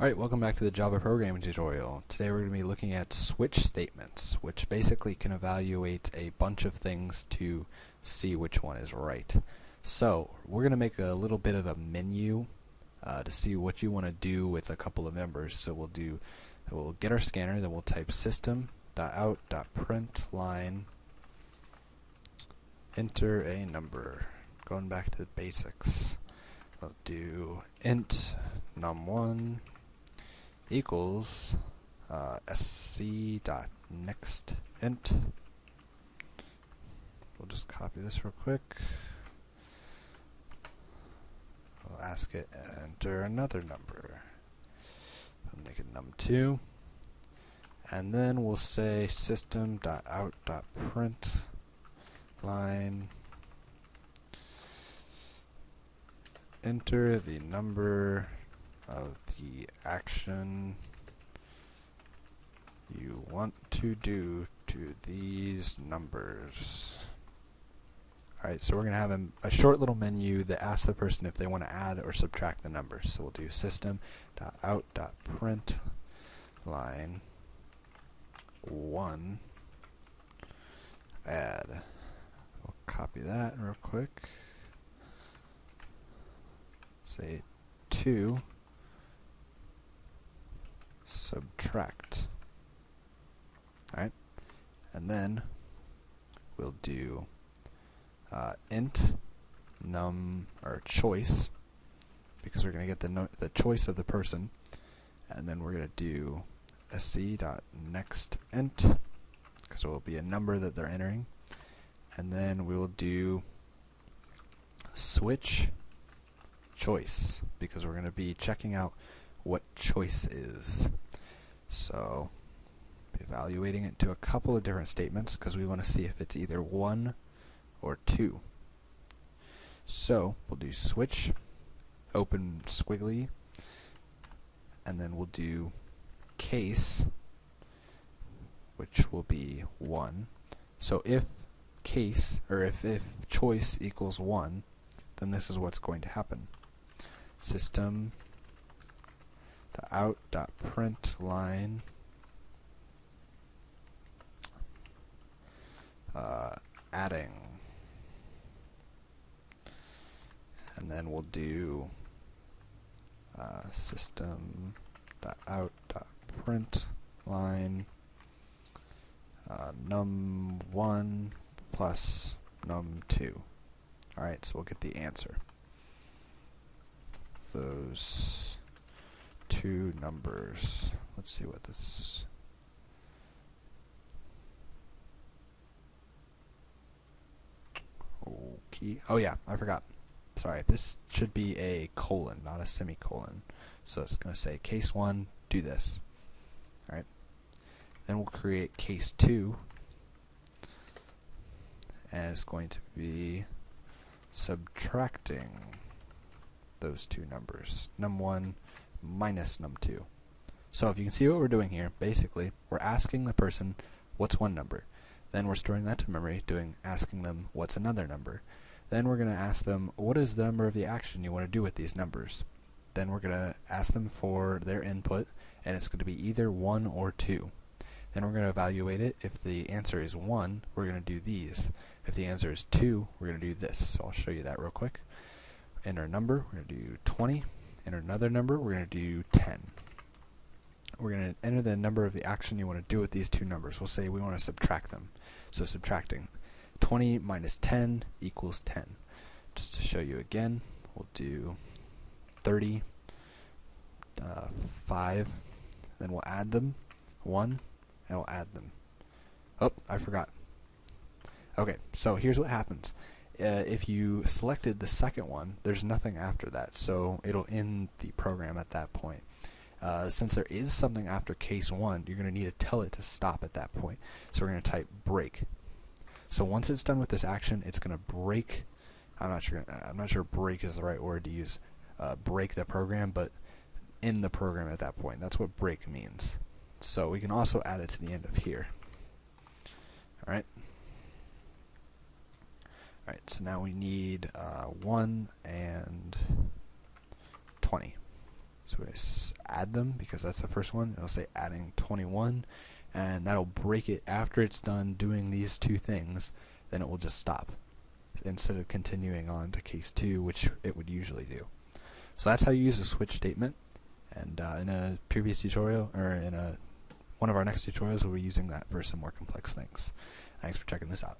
Alright, welcome back to the Java programming tutorial. Today we're going to be looking at switch statements, which basically can evaluate a bunch of things to see which one is right. So, we're going to make a little bit of a menu to see what you want to do with a couple of numbers. So we'll get our scanner, then we'll type system.out.println, enter a number. Going back to the basics. I'll do int num1 equals sc.nextInt. We'll just copy this real quick. We'll ask it enter another number. I'll make it num2. And then we'll say system.out.println, enter the number of the action you want to do to these numbers. Alright, so we're going to have a short little menu that asks the person if they want to add or subtract the numbers. So we'll do system.out.println 1 add. We'll copy that real quick. Say 2 subtract. Alright, and then we'll do int num or choice, because we're going to get the choice of the person, and then we're going to do sc.nextInt, because it will be a number that they're entering, and then we will do switch choice, because we're going to be checking out what choice is. So evaluating it to a couple of different statements, because we want to see if it's either 1 or 2. So we'll do switch, open squiggly, and then we'll do case, which will be 1. So if case, or if choice equals 1, then this is what's going to happen. System.out.println adding, and then we'll do system.out.println num1 plus num2. Alright, so we'll get the answer. Those two numbers. Let's see what this. Okay. Oh yeah, I forgot. Sorry, this should be a colon, not a semicolon. So it's going to say case 1, do this. Alright. Then we'll create case 2, and it's going to be subtracting those two numbers, num1 minus num2. So if you can see what we're doing here, basically we're asking the person what's one number, then we're storing that to memory, asking them what's another number, then we're going to ask them what is the number of the action you want to do with these numbers, then we're going to ask them for their input, and it's going to be either 1 or 2. Then we're going to evaluate it. If the answer is 1, we're going to do these. If the answer is 2, we're going to do this. So I'll show you that real quick. Enter a number, we're going to do 20. Enter another number, we're going to do 10. We're going to enter the number of the action you want to do with these two numbers. We'll say we want to subtract them. So subtracting 20 minus 10 equals 10. Just to show you again, we'll do 30, 5, then we'll add them, 1, and we'll add them. Oh, I forgot. Okay, so here's what happens. If you selected the second one, there's nothing after that, so it'll end the program at that point. Since there is something after case 1, you're going to need to tell it to stop at that point. So we're going to type break. So once it's done with this action, it's going to break. I'm not sure break is the right word to use. Break the program, but end the program at that point. That's what break means. So we can also add it to the end of here. All right. Alright, so now we need 1 and 20. So we add them, because that's the first one. It'll say adding 21, and that'll break it after it's done doing these two things. Then it will just stop instead of continuing on to case 2, which it would usually do. So that's how you use a switch statement. And in a previous tutorial, or in one of our next tutorials, we'll be using that for some more complex things. Thanks for checking this out.